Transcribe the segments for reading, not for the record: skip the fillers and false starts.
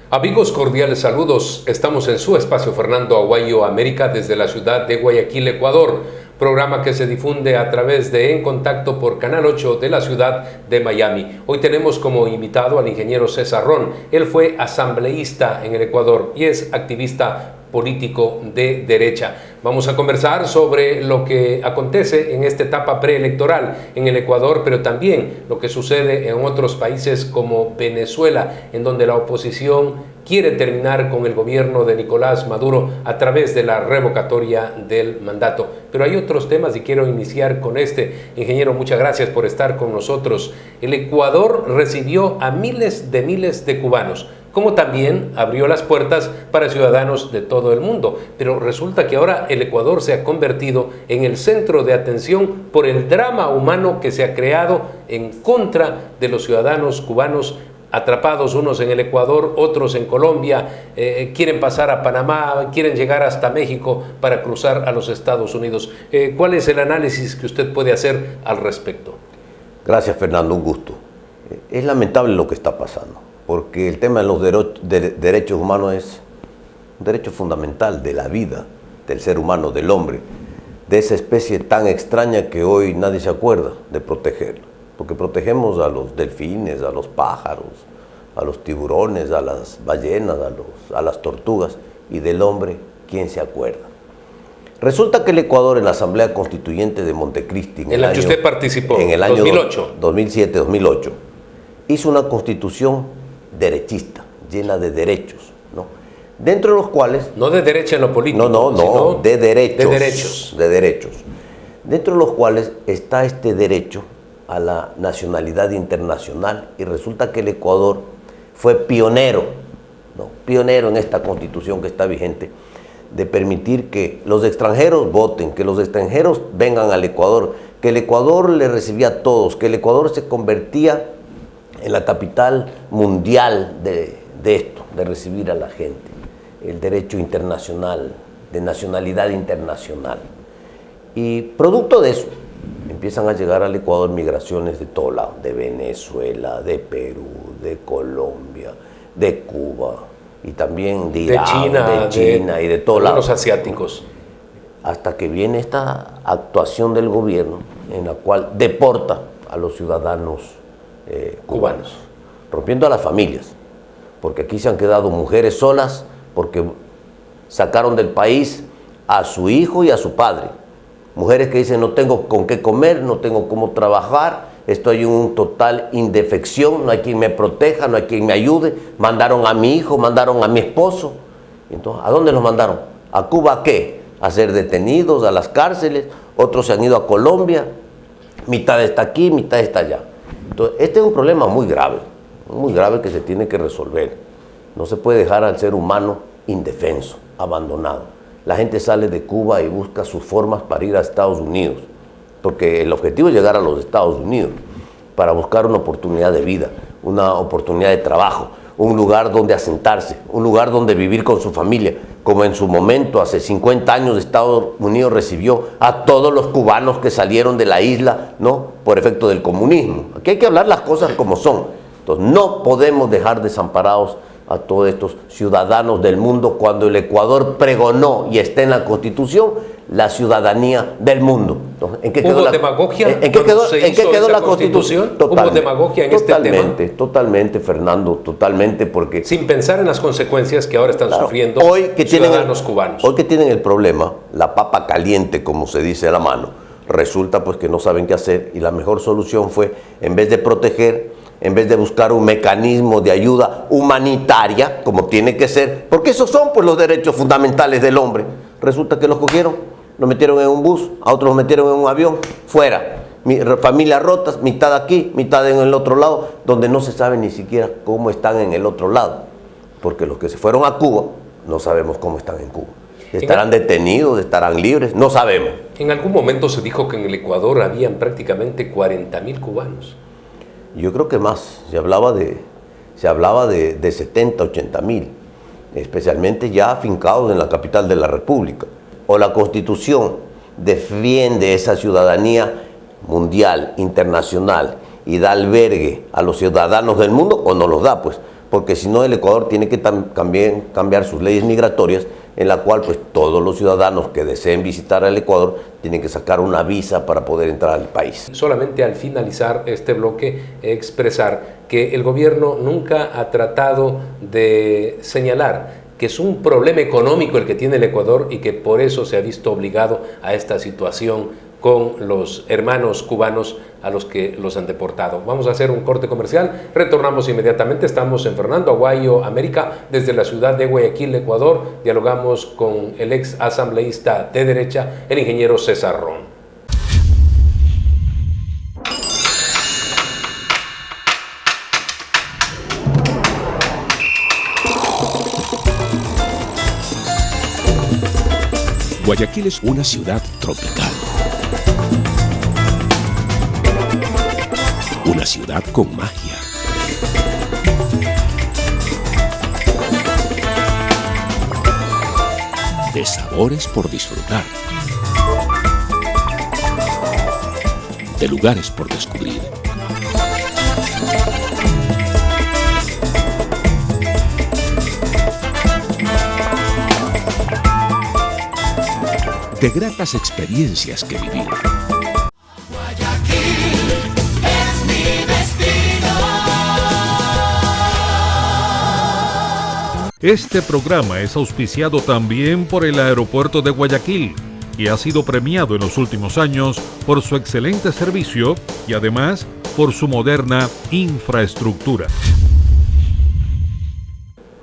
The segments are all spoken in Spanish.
Amigos, cordiales saludos. Estamos en su espacio Fernando Aguayo América desde la ciudad de Guayaquil, Ecuador. Programa que se difunde a través de En Contacto por Canal 8 de la ciudad de Miami. Hoy tenemos como invitado al ingeniero César Ron. Él fue asambleísta en el Ecuador y es activista político de derecha. Vamos a conversar sobre lo que acontece en esta etapa preelectoral en el Ecuador, pero también lo que sucede en otros países como Venezuela, en donde la oposición quiere terminar con el gobierno de Nicolás Maduro a través de la revocatoria del mandato. Pero hay otros temas y quiero iniciar con este. Ingeniero, muchas gracias por estar con nosotros. El Ecuador recibió a miles de cubanos, como también abrió las puertas para ciudadanos de todo el mundo. Pero resulta que ahora el Ecuador se ha convertido en el centro de atención por el drama humano que se ha creado en contra de los ciudadanos cubanos atrapados, unos en el Ecuador, otros en Colombia, quieren pasar a Panamá, quieren llegar hasta México para cruzar a los Estados Unidos. ¿Cuál es el análisis que usted puede hacer al respecto? Gracias, Fernando, un gusto. Es lamentable lo que está pasando, porque el tema de los derechos humanos es un derecho fundamental de la vida del ser humano, del hombre, de esa especie tan extraña que hoy nadie se acuerda de protegerlo. Porque protegemos a los delfines, a los pájaros, a los tiburones, a las ballenas, a las tortugas, y del hombre, ¿quién se acuerda? Resulta que el Ecuador, en la Asamblea Constituyente de Montecristi, en la que usted participó, en el año 2008. 2007-2008, hizo una constitución derechista, llena de derechos, ¿no? Dentro de los cuales... No de derecha en lo político, no, de derechos. De derechos. De derechos. Dentro de los cuales está este derecho a la nacionalidad internacional, y resulta que el Ecuador fue pionero, ¿no? Pionero en esta constitución que está vigente, de permitir que los extranjeros voten, que los extranjeros vengan al Ecuador, que el Ecuador le recibía a todos, que el Ecuador se convertía en la capital mundial de esto, de recibir a la gente, el derecho internacional, de nacionalidad internacional. Y producto de eso, empiezan a llegar al Ecuador migraciones de todo lado, de Venezuela, de Perú, de Colombia, de Cuba, y también de Irán, de China y de todo lado. Los asiáticos. Hasta que viene esta actuación del gobierno en la cual deporta a los ciudadanos cubanos, rompiendo a las familias, porque aquí se han quedado mujeres solas porque sacaron del país a su hijo y a su padre. Mujeres que dicen: no tengo con qué comer, no tengo cómo trabajar, estoy en un total indefección, no hay quien me proteja, no hay quien me ayude. Mandaron a mi hijo, mandaron a mi esposo. Entonces, ¿a dónde los mandaron? ¿A Cuba a qué? A ser detenidos, a las cárceles. Otros se han ido a Colombia. Mitad está aquí, mitad está allá. Entonces, este es un problema muy grave que se tiene que resolver. No se puede dejar al ser humano indefenso, abandonado. La gente sale de Cuba y busca sus formas para ir a Estados Unidos, porque el objetivo es llegar a los Estados Unidos para buscar una oportunidad de vida, una oportunidad de trabajo, un lugar donde asentarse, un lugar donde vivir con su familia, como en su momento, hace 50 años, Estados Unidos recibió a todos los cubanos que salieron de la isla, ¿no?, por efecto del comunismo. Aquí hay que hablar las cosas como son. Entonces, no podemos dejar desamparados a todos estos ciudadanos del mundo cuando el Ecuador pregonó, y está en la Constitución, la ciudadanía del mundo. Entonces, ¿en qué quedó ¿Hubo demagogia? ¿En qué quedó la Constitución? ¿Hubo demagogia en este tema? Totalmente, Fernando, totalmente, porque... Sin pensar en las consecuencias que ahora están sufriendo ciudadanos cubanos. Hoy que tienen el problema, la papa caliente, como se dice a la mano, resulta pues que no saben qué hacer, y la mejor solución fue, en vez de proteger, en vez de buscar un mecanismo de ayuda humanitaria, como tiene que ser, porque esos son pues los derechos fundamentales del hombre, resulta que los cogieron, los metieron en un bus, a otros los metieron en un avión, fuera. Familias rotas, mitad aquí, mitad en el otro lado, donde no se sabe ni siquiera cómo están en el otro lado, porque los que se fueron a Cuba, no sabemos cómo están en Cuba. ¿Estarán detenidos? ¿Estarán libres? No sabemos. En algún momento se dijo que en el Ecuador habían prácticamente 40.000 cubanos. Yo creo que más, se hablaba de 70, 80 mil, especialmente ya afincados en la capital de la República. O la Constitución defiende esa ciudadanía mundial, internacional, y da albergue a los ciudadanos del mundo, o no los da, pues, porque si no el Ecuador tiene que también cambiar sus leyes migratorias, en la cual pues todos los ciudadanos que deseen visitar al Ecuador tienen que sacar una visa para poder entrar al país. Solamente al finalizar este bloque, expresar que el gobierno nunca ha tratado de señalar que es un problema económico el que tiene el Ecuador y que por eso se ha visto obligado a esta situación con los hermanos cubanos a los que los han deportado. Vamos a hacer un corte comercial, retornamos inmediatamente. Estamos en Fernando Aguayo, América, desde la ciudad de Guayaquil, Ecuador. Dialogamos con el ex asambleísta de derecha, el ingeniero César Ron. Guayaquil es una ciudad tropical. Una ciudad con magia. De sabores por disfrutar. De lugares por descubrir. De gratas experiencias que vivir. Guayaquil es mi destino. Este programa es auspiciado también por el Aeropuerto de Guayaquil y ha sido premiado en los últimos años por su excelente servicio y además por su moderna infraestructura.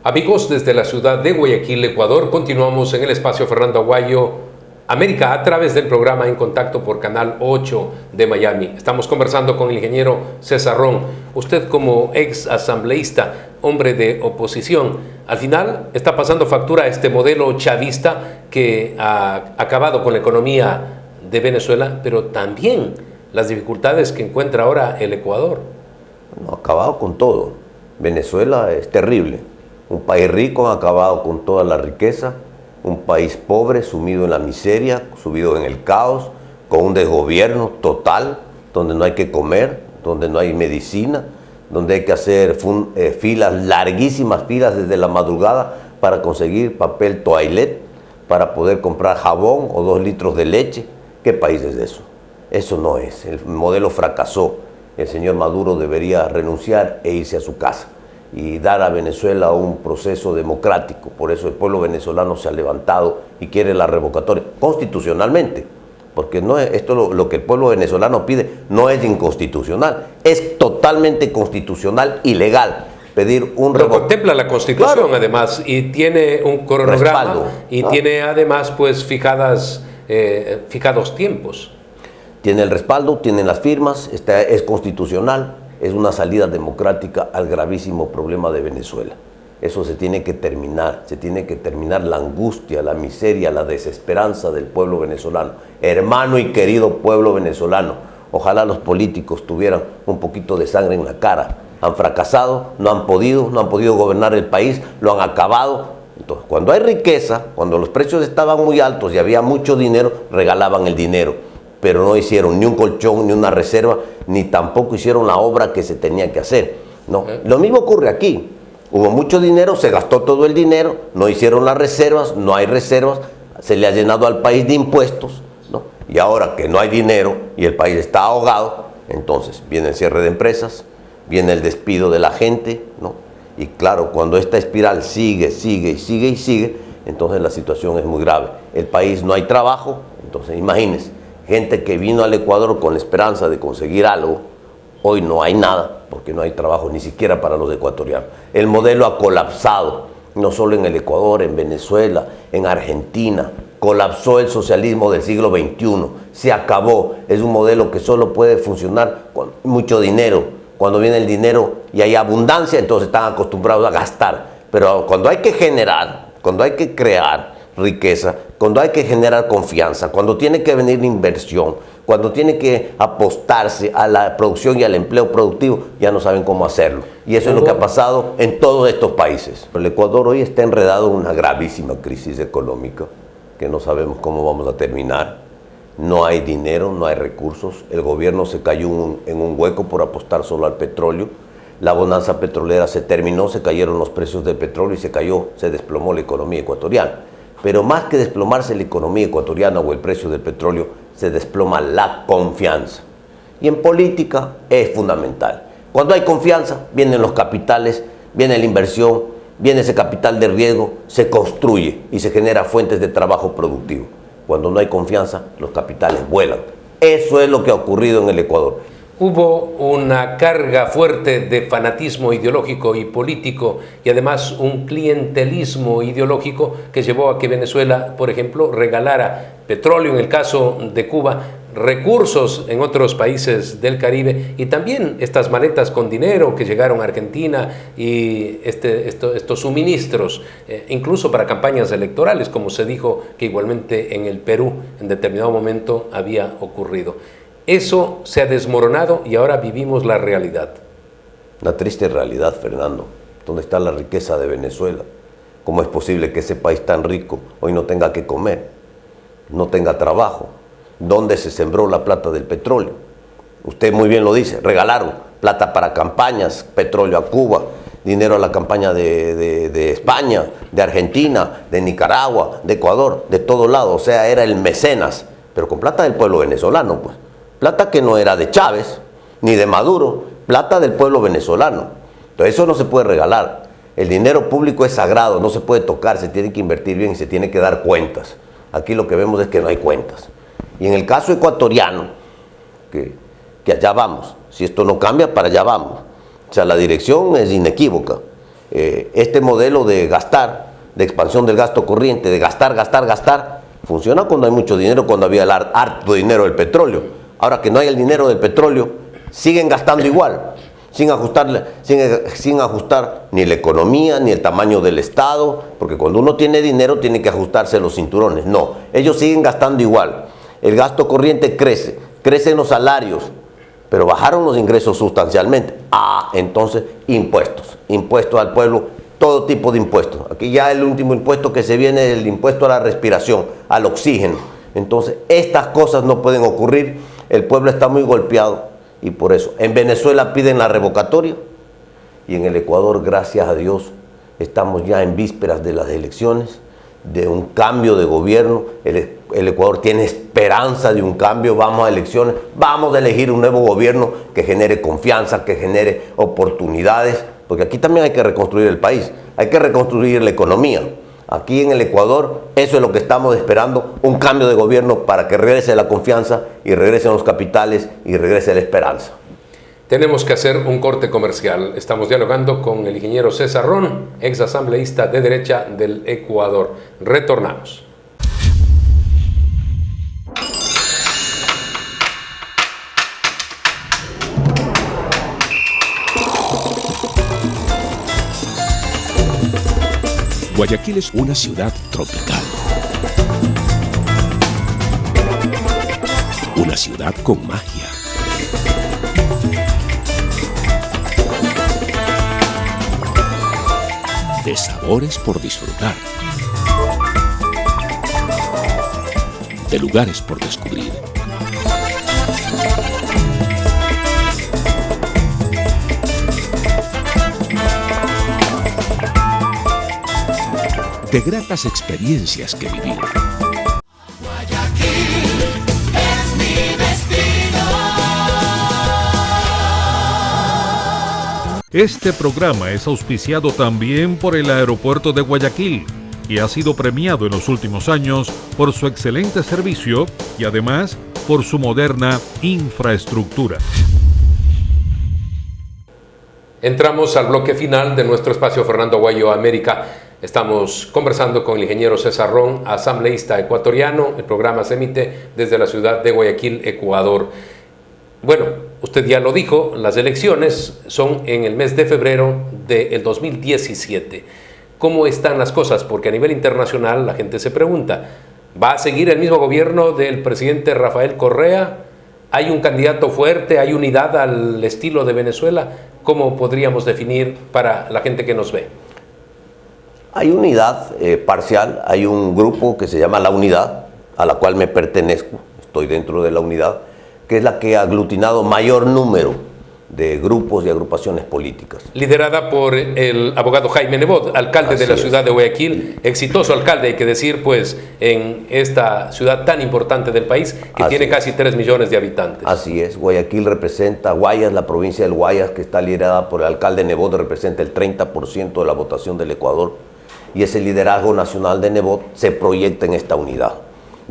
Amigos, desde la ciudad de Guayaquil, Ecuador, continuamos en el espacio Fernando Aguayo, América, a través del programa En Contacto por Canal 8 de Miami. Estamos conversando con el ingeniero César Ron. Usted, como ex asambleísta, hombre de oposición, al final está pasando factura a este modelo chavista que ha acabado con la economía de Venezuela, pero también las dificultades que encuentra ahora el Ecuador. No, ha acabado con todo. Venezuela es terrible. Un país rico ha acabado con toda la riqueza. Un país pobre, sumido en la miseria, sumido en el caos, con un desgobierno total, donde no hay que comer, donde no hay medicina, donde hay que hacer filas, larguísimas filas desde la madrugada para conseguir papel toilet, para poder comprar jabón o 2 litros de leche. ¿Qué país es eso? Eso no es. El modelo fracasó. El señor Maduro debería renunciar e irse a su casa y dar a Venezuela un proceso democrático. Por eso el pueblo venezolano se ha levantado y quiere la revocatoria constitucionalmente, porque no es, esto lo que el pueblo venezolano pide no es inconstitucional, es totalmente constitucional y legal. Pedir un Lo contempla la Constitución, claro, además, y tiene un cronograma, respaldo, y tiene además pues fijados tiempos. Tiene el respaldo, tiene las firmas, es constitucional. Es una salida democrática al gravísimo problema de Venezuela. Eso se tiene que terminar la angustia, la miseria, la desesperanza del pueblo venezolano. Hermano y querido pueblo venezolano, ojalá los políticos tuvieran un poquito de sangre en la cara. Han fracasado, no han podido gobernar el país, lo han acabado. Entonces, cuando hay riqueza, cuando los precios estaban muy altos y había mucho dinero, regalaban el dinero. Pero no hicieron ni un colchón, ni una reserva, ni tampoco hicieron la obra que se tenía que hacer. No. Lo mismo ocurre aquí. Hubo mucho dinero, se gastó todo el dinero, no hicieron las reservas, no hay reservas, se le ha llenado al país de impuestos, ¿no? Y ahora que no hay dinero y el país está ahogado, entonces viene el cierre de empresas, viene el despido de la gente, ¿no? Y claro, cuando esta espiral sigue, entonces la situación es muy grave. El país no hay trabajo, entonces imagínense. Gente que vino al Ecuador con la esperanza de conseguir algo, hoy no hay nada, porque no hay trabajo ni siquiera para los ecuatorianos. El modelo ha colapsado, no solo en el Ecuador, en Venezuela, en Argentina. Colapsó el socialismo del siglo XXI, se acabó. Es un modelo que solo puede funcionar con mucho dinero. Cuando viene el dinero y hay abundancia, entonces están acostumbrados a gastar. Pero cuando hay que generar, cuando hay que crear riqueza, cuando hay que generar confianza, cuando tiene que venir la inversión, cuando tiene que apostarse a la producción y al empleo productivo, ya no saben cómo hacerlo. Y eso es lo que ha pasado en todos estos países. El Ecuador hoy está enredado en una gravísima crisis económica que no sabemos cómo vamos a terminar. No hay dinero, no hay recursos. El gobierno se cayó en un hueco por apostar solo al petróleo. la bonanza petrolera se terminó, se cayeron los precios del petróleo y se desplomó la economía ecuatoriana. Pero más que desplomarse la economía ecuatoriana o el precio del petróleo, se desploma la confianza. Y en política es fundamental. Cuando hay confianza, vienen los capitales, viene la inversión, viene ese capital de riesgo, se construye y se genera fuentes de trabajo productivo. Cuando no hay confianza, los capitales vuelan. Eso es lo que ha ocurrido en el Ecuador. Hubo una carga fuerte de fanatismo ideológico y político y además un clientelismo ideológico que llevó a que Venezuela, por ejemplo, regalara petróleo en el caso de Cuba, recursos en otros países del Caribe y también estas maletas con dinero que llegaron a Argentina y estos suministros, incluso para campañas electorales, como se dijo que igualmente en el Perú en determinado momento había ocurrido. Eso se ha desmoronado y ahora vivimos la realidad. Una triste realidad, Fernando. ¿Dónde está la riqueza de Venezuela? ¿Cómo es posible que ese país tan rico hoy no tenga que comer, no tenga trabajo? ¿Dónde se sembró la plata del petróleo? Usted muy bien lo dice, regalaron plata para campañas, petróleo a Cuba, dinero a la campaña de España, de Argentina, de Nicaragua, de Ecuador, de todos lados. O sea, era el mecenas, pero con plata del pueblo venezolano, pues. Plata que no era de Chávez, ni de Maduro, plata del pueblo venezolano. Entonces eso no se puede regalar. El dinero público es sagrado, no se puede tocar, se tiene que invertir bien y se tiene que dar cuentas. Aquí lo que vemos es que no hay cuentas. Y en el caso ecuatoriano, que allá vamos, si esto no cambia, para allá vamos. O sea, la dirección es inequívoca. Este modelo de gastar, de expansión del gasto corriente, de gastar, funciona cuando hay mucho dinero, cuando había el harto dinero del petróleo. Ahora que no hay el dinero del petróleo, siguen gastando igual, sin ajustar ni la economía, ni el tamaño del Estado, porque cuando uno tiene dinero tiene que ajustarse los cinturones. No, ellos siguen gastando igual. El gasto corriente crecen los salarios, pero bajaron los ingresos sustancialmente. Entonces impuestos al pueblo, todo tipo de impuestos. Aquí ya el último impuesto que se viene es el impuesto a la respiración, al oxígeno. Entonces estas cosas no pueden ocurrir. El pueblo está muy golpeado y por eso en Venezuela piden la revocatoria y en el Ecuador, gracias a Dios, estamos ya en vísperas de las elecciones, de un cambio de gobierno. El Ecuador tiene esperanza de un cambio, vamos a elecciones, vamos a elegir un nuevo gobierno que genere confianza, que genere oportunidades, porque aquí también hay que reconstruir el país, hay que reconstruir la economía. Aquí en el Ecuador, eso es lo que estamos esperando, un cambio de gobierno para que regrese la confianza y regresen los capitales y regrese la esperanza. Tenemos que hacer un corte comercial. Estamos dialogando con el ingeniero César Ron, ex asambleísta de derecha del Ecuador. Retornamos. Guayaquil es una ciudad tropical. Una ciudad con magia. De sabores por disfrutar. De lugares por descubrir. De gratas experiencias que vivir. Guayaquil es mi destino. Este programa es auspiciado también por el Aeropuerto de Guayaquil y ha sido premiado en los últimos años por su excelente servicio y además por su moderna infraestructura. Entramos al bloque final de nuestro espacio Fernando Aguayo América. Estamos conversando con el ingeniero César Ron, asambleísta ecuatoriano. El programa se emite desde la ciudad de Guayaquil, Ecuador. Bueno, usted ya lo dijo, las elecciones son en el mes de febrero del 2017. ¿Cómo están las cosas? Porque a nivel internacional la gente se pregunta, ¿va a seguir el mismo gobierno del presidente Rafael Correa? ¿Hay un candidato fuerte? ¿Hay unidad al estilo de Venezuela? ¿Cómo podríamos definir para la gente que nos ve? Hay unidad parcial, hay un grupo que se llama La Unidad, a la cual me pertenezco, estoy dentro de La Unidad, que es la que ha aglutinado mayor número de grupos y agrupaciones políticas. Liderada por el abogado Jaime Nebot, alcalde de la ciudad de Guayaquil, exitoso alcalde, hay que decir, pues, en esta ciudad tan importante del país, que tiene casi 3 millones de habitantes. Así es, Guayaquil representa, Guayas, la provincia del Guayas, que está liderada por el alcalde Nebot, representa el 30% de la votación del Ecuador, y ese liderazgo nacional de Nebot se proyecta en esta unidad.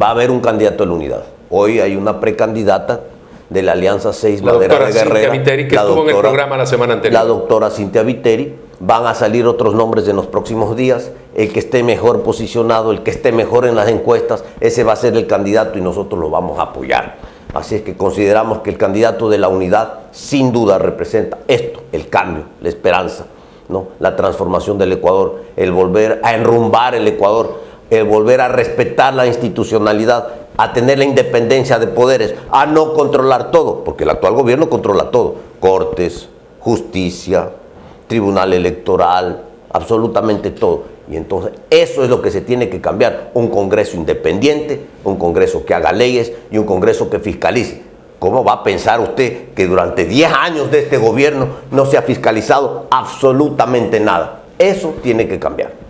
Va a haber un candidato a la unidad. Hoy hay una precandidata de la Alianza 6 Madera de Guerrera, Cintia Viteri, que estuvo en el programa la semana anterior. La doctora Cintia Viteri. Van a salir otros nombres en los próximos días. El que esté mejor posicionado, el que esté mejor en las encuestas, ese va a ser el candidato y nosotros lo vamos a apoyar. Así es que consideramos que el candidato de la unidad sin duda representa esto, el cambio, la esperanza, ¿no? La transformación del Ecuador, el volver a enrumbar el Ecuador, el volver a respetar la institucionalidad, a tener la independencia de poderes, a no controlar todo, porque el actual gobierno controla todo, cortes, justicia, tribunal electoral, absolutamente todo. Y entonces eso es lo que se tiene que cambiar, un Congreso independiente, un Congreso que haga leyes y un Congreso que fiscalice. ¿Cómo va a pensar usted que durante 10 años de este gobierno no se ha fiscalizado absolutamente nada? Eso tiene que cambiar.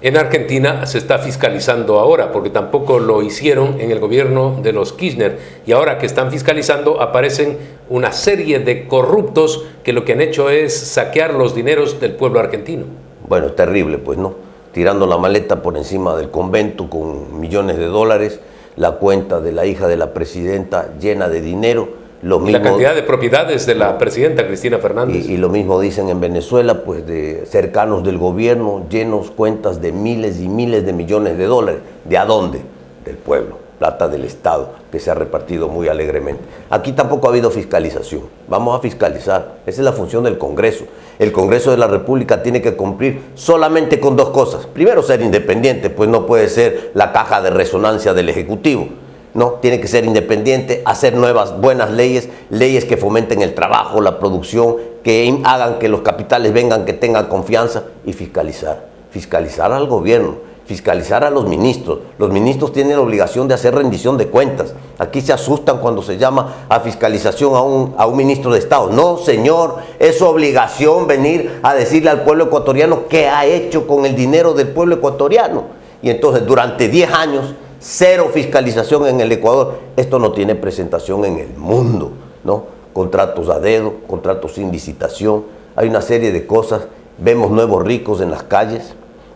En Argentina se está fiscalizando ahora, porque tampoco lo hicieron en el gobierno de los Kirchner. Y ahora que están fiscalizando, aparecen una serie de corruptos que lo que han hecho es saquear los dineros del pueblo argentino. Bueno, es terrible, pues, ¿no? Tirando la maleta por encima del convento con millones de dólares, la cuenta de la hija de la presidenta llena de dinero. La cantidad de propiedades de la presidenta Cristina Fernández. Y lo mismo dicen en Venezuela, pues de cercanos del gobierno, llenos cuentas de miles y miles de millones de dólares. ¿De a dónde? Del pueblo, plata del Estado, que se ha repartido muy alegremente. Aquí tampoco ha habido fiscalización. Vamos a fiscalizar. Esa es la función del Congreso. El Congreso de la República tiene que cumplir solamente con 2 cosas. Primero, ser independiente, pues no puede ser la caja de resonancia del Ejecutivo. No, tiene que ser independiente, hacer nuevas, buenas leyes, leyes que fomenten el trabajo, la producción, que hagan que los capitales vengan, que tengan confianza, y fiscalizar. Fiscalizar al gobierno, fiscalizar a los ministros. Los ministros tienen la obligación de hacer rendición de cuentas. Aquí se asustan cuando se llama a fiscalización a un ministro de Estado. No, señor, es su obligación venir a decirle al pueblo ecuatoriano qué ha hecho con el dinero del pueblo ecuatoriano. Y entonces, durante 10 años, 0 fiscalización en el Ecuador. Esto no tiene presentación en el mundo, ¿no? Contratos a dedo, contratos sin licitación. Hay una serie de cosas. Vemos nuevos ricos en las calles,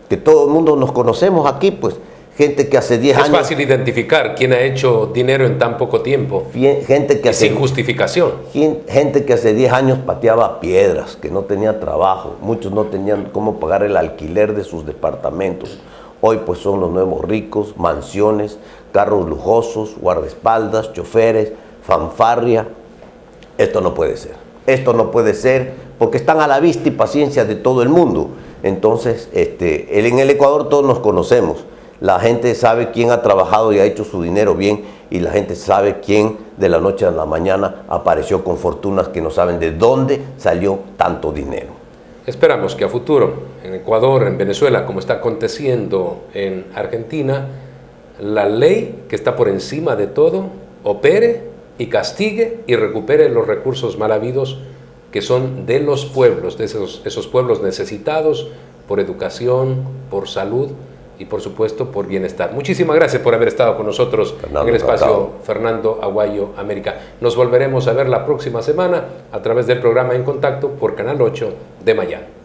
que todo el mundo nos conocemos aquí, pues. Gente que hace 10 años... Es fácil identificar quién ha hecho dinero en tan poco tiempo. Gente que sin justificación. Gente que hace 10 años pateaba piedras, que no tenía trabajo. Muchos no tenían cómo pagar el alquiler de sus departamentos. Hoy pues son los nuevos ricos, mansiones, carros lujosos, guardaespaldas, choferes, fanfarria. Esto no puede ser. Esto no puede ser porque están a la vista y paciencia de todo el mundo. Entonces, en el Ecuador todos nos conocemos. La gente sabe quién ha trabajado y ha hecho su dinero bien, y la gente sabe quién de la noche a la mañana apareció con fortunas que no saben de dónde salió tanto dinero. Esperamos que a futuro, en Ecuador, en Venezuela, como está aconteciendo en Argentina, la ley que está por encima de todo opere y castigue y recupere los recursos mal habidos que son de los pueblos, de esos pueblos necesitados por educación, por salud y por supuesto por bienestar. Muchísimas gracias por haber estado con nosotros en el espacio Fernando Aguayo América. Nos volveremos a ver la próxima semana a través del programa En Contacto por Canal 8 de Miami.